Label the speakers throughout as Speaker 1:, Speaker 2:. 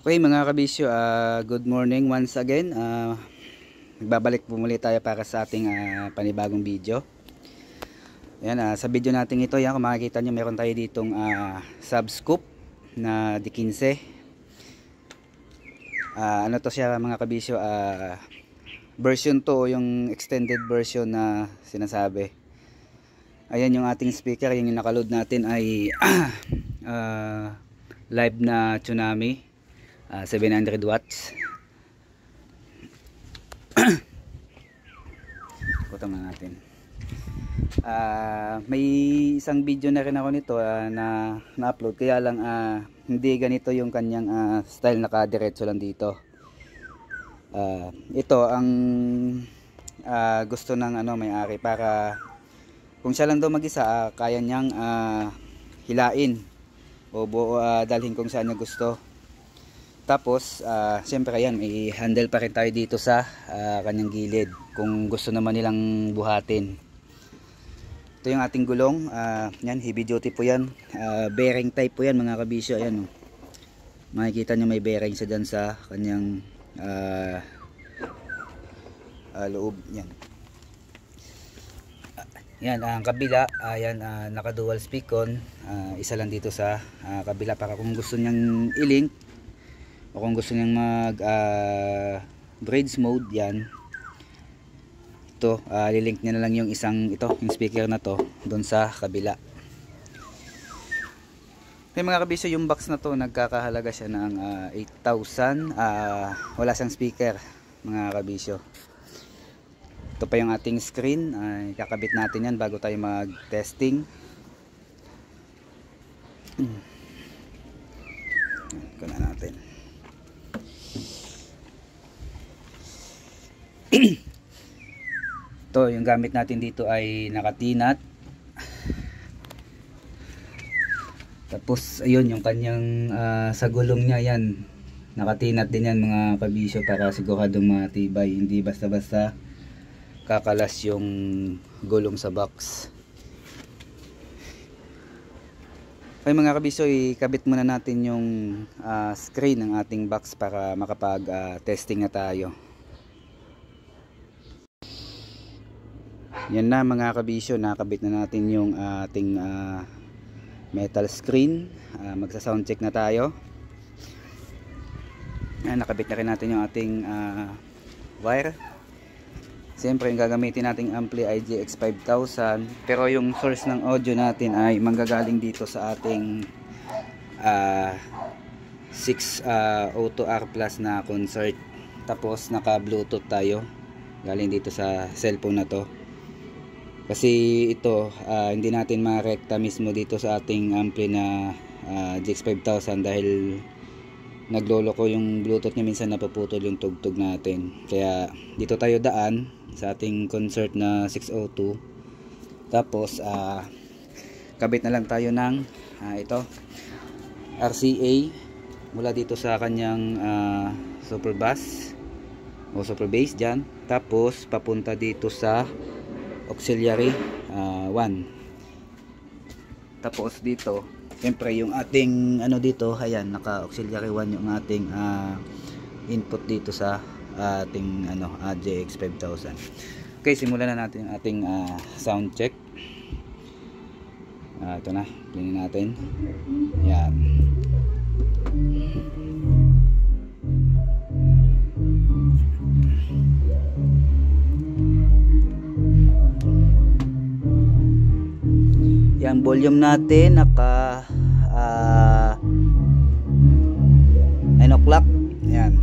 Speaker 1: Okay mga kabisyo, good morning once again. Nagbabalik po muli tayo para sa ating panibagong video. Ayan, sa video natin ito, yan, kung makikita nyo, meron tayo ditong subscoop na D15. Ano to siya mga kabisyo, version 2, yung extended version na sinasabi. Ayan yung ating speaker, yung nakaload natin ay live na Tsunami. 700 watts. Kutan na natin. May isang video na rin ako nito na na-upload, kaya lang hindi ganito yung kanyang style, nakadiretso lang dito. Ito ang gusto ng may-ari, para kung siya lang daw mag-isa, kaya niyang hilain o dalhin kung saan niya gusto. Tapos siyempre ayan, may handle pa rin tayo dito sa kanyang gilid kung gusto naman nilang buhatin. Ito yung ating gulong, yan, heavy duty po yan, bearing type po yan mga kabisyo. Ayan, makikita nyo may bearing siya dyan sa kanyang loob. Yan, yan ang kabila, ayan, naka dual speakon, isa lang dito sa kabila, para kung gusto niyang i-link o kung gusto niyang mag bridge mode, yan, ito, lilink niya na lang yung yung speaker na to doon sa kabila. May mga kabisyo, yung box na to nagkakahalaga siya ng 8,000. Wala siyang speaker mga kabisyo. Ito pa yung ating screen, ikakabit natin yan bago tayo mag testing. Kuna natin. Ito, yung gamit natin dito ay nakatinat. Tapos ayun yung kanyang sa gulong niya, yan, nakatinat din yan mga kabisyo, para siguradong matibay, hindi basta-basta kakalas yung gulong sa box. Okay mga kabisyo, ikabit muna natin yung screen ng ating box para makapag testing na tayo. Yan na mga kabisyo, nakabit na natin yung ating metal screen. Magsa sound check na tayo. Nakabit na rin natin yung ating wire. Siyempre yung gagamitin nating ampli ay GX 5000, pero yung source ng audio natin ay manggagaling dito sa ating 602R Plus na concert. Tapos naka Bluetooth tayo galing dito sa cellphone na to, kasi ito hindi natin marekta mismo dito sa ating ampli na GX 5000 dahil nagloloko yung Bluetooth niya, minsan napuputol yung tugtog natin. Kaya dito tayo daan sa ating concert na 602. Tapos kabit na lang tayo ng ito RCA mula dito sa kanyang super bass o super bass dyan, tapos papunta dito sa auxiliary 1. Tapos dito siyempre yung ating dito, ayan, naka auxiliary 1 yung ating input dito sa ating JX 5000. Okay, simulan na natin yung ating sound check. Ito na, plinin natin. Yan. Yan, volume natin naka 9 o'clock. Yan.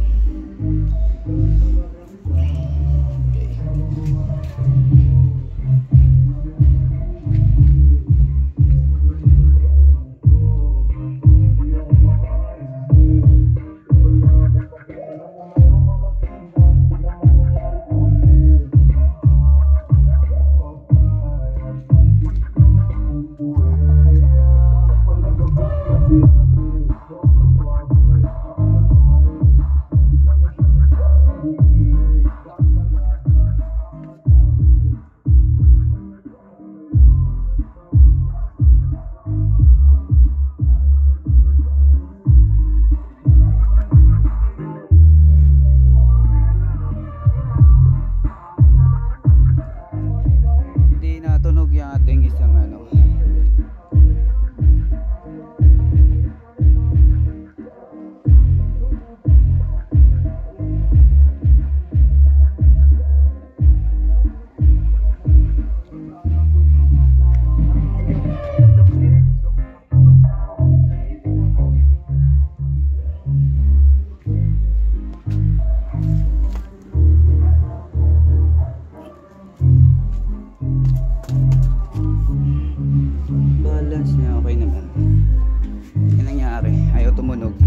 Speaker 1: ayaw tumunog.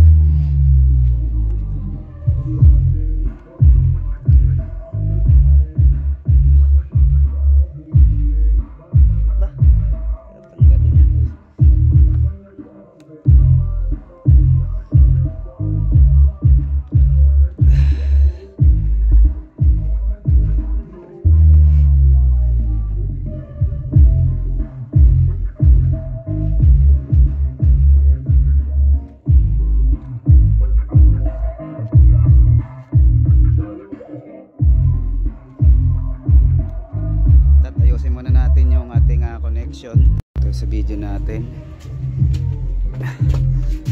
Speaker 1: Ayusin muna natin yung ating connection. Ito sa video natin,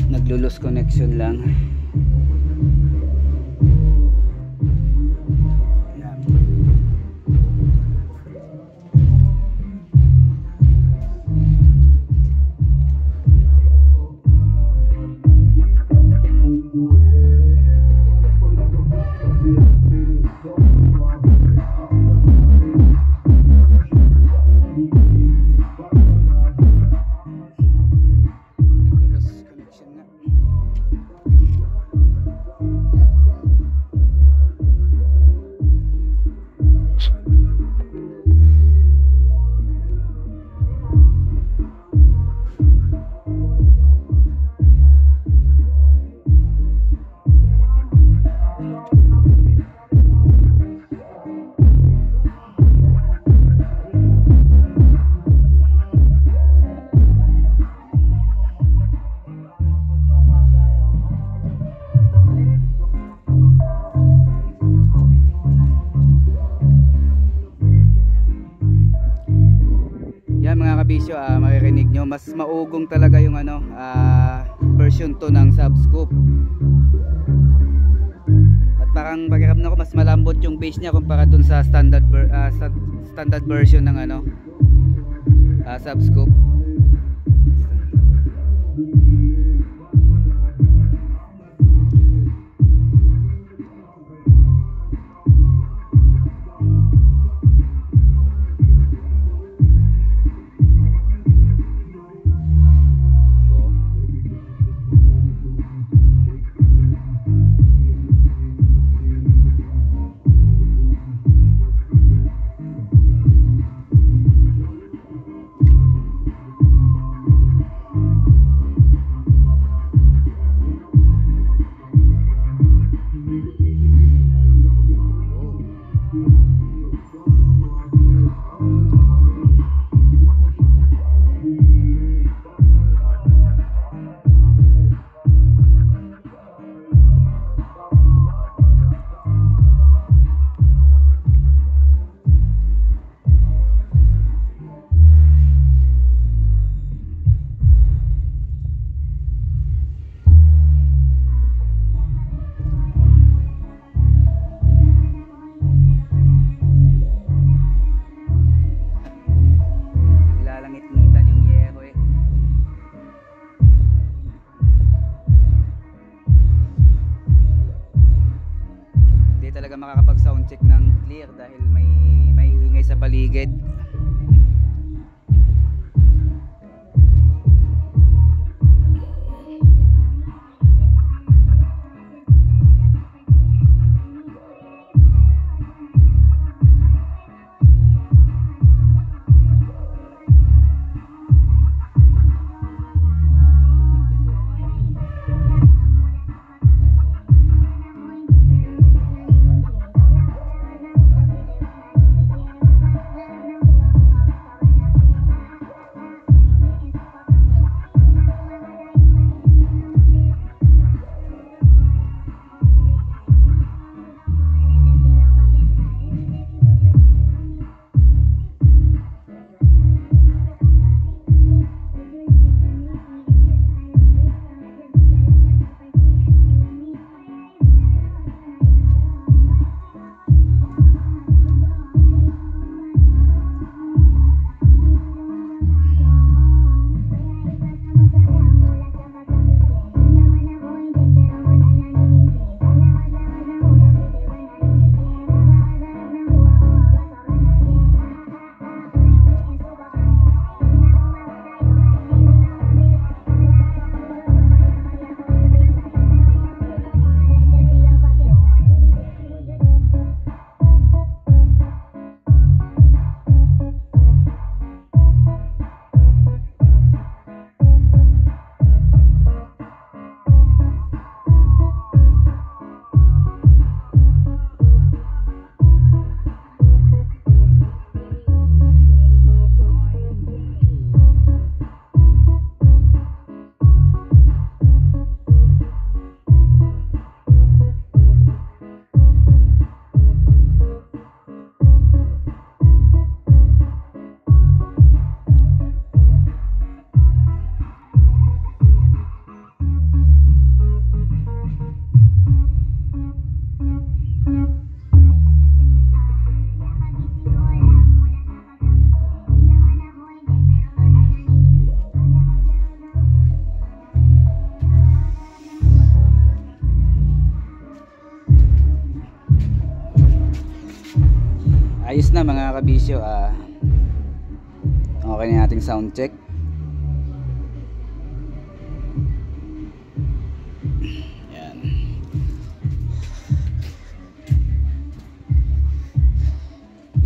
Speaker 1: naglulos connection lang. Ayan. Yan mga kabisyo, maririnig nyo, mas maugong talaga yung version 2 ng Subscoop. At parang pakiramdam ko mas malambot yung bass niya kumpara dun sa standard version ng Subscoop. Talaga makakapag sound check ng clear dahil may ingay sa paligid. Tapos na mga kabisyo, okay na ating sound check. Yan.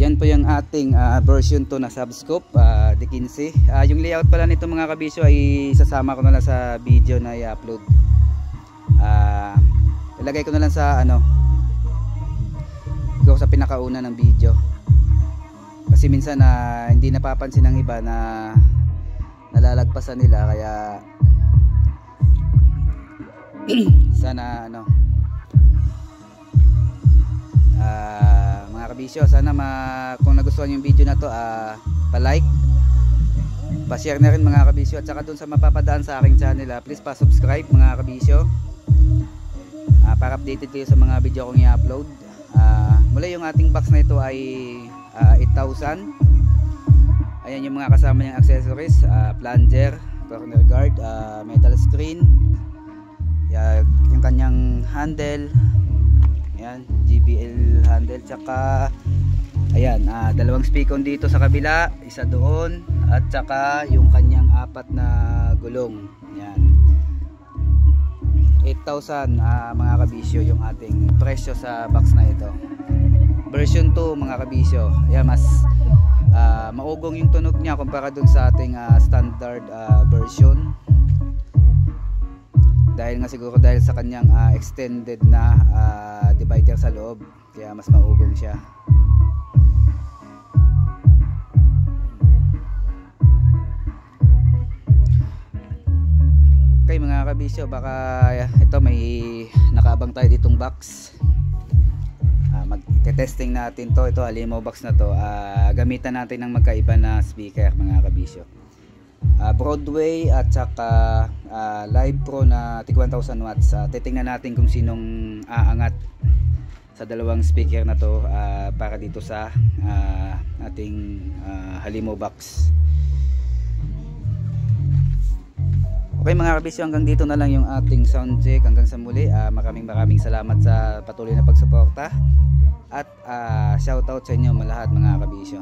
Speaker 1: Yan po yung ating version 2 na subscope, D15. Yung layout pala nito mga kabisyo ay sasama ko na lang sa video na i-upload. Ilagay ko na lang sa sa pinakauna ng video, kasi minsan hindi napapansin ng iba na nalalagpasan nila, kaya sana mga kabisyo, sana kung nagustuhan yung video na to, pa-like, pa-share na rin mga kabisyo, at saka dun sa mapapadaan sa aking channel, please pa-subscribe mga kabisyo, para updated kayo sa mga video kong i-upload. Mula yung ating box na ito ay 8,000. Ayan yung mga kasama niyang accessories, plunger, corner guard, metal screen, yung kanyang handle, ayan, JBL handle, tsaka ayan, dalawang speakon dito sa kabila, isa doon, at tsaka yung kanyang 4 na gulong. Ayan, 8,000 mga kabisyo yung ating presyo sa box na ito. Version 2 mga kabisyo. Ayan, mas maugong yung tunog niya kumpara dun sa ating standard version. Dahil nga siguro dahil sa kanyang extended na divider sa loob, kaya mas maugong siya. Okay mga kabisyo, baka ito may nakaabang tayo ditong box. Mag-testing natin to. Ito Alimo box na to, gamitan natin ng magkaiba na speaker mga kabisyo, Broadway at saka Live Pro na tig 1000 watts. Titingnan natin kung sinong aangat sa dalawang speaker na to para dito sa ating Alimo box. Okay mga kabisyo, hanggang dito na lang yung ating sound check. Hanggang sa muli, maraming salamat sa patuloy na pagsuporta, at shoutout sa inyo lahat mga kabisyo.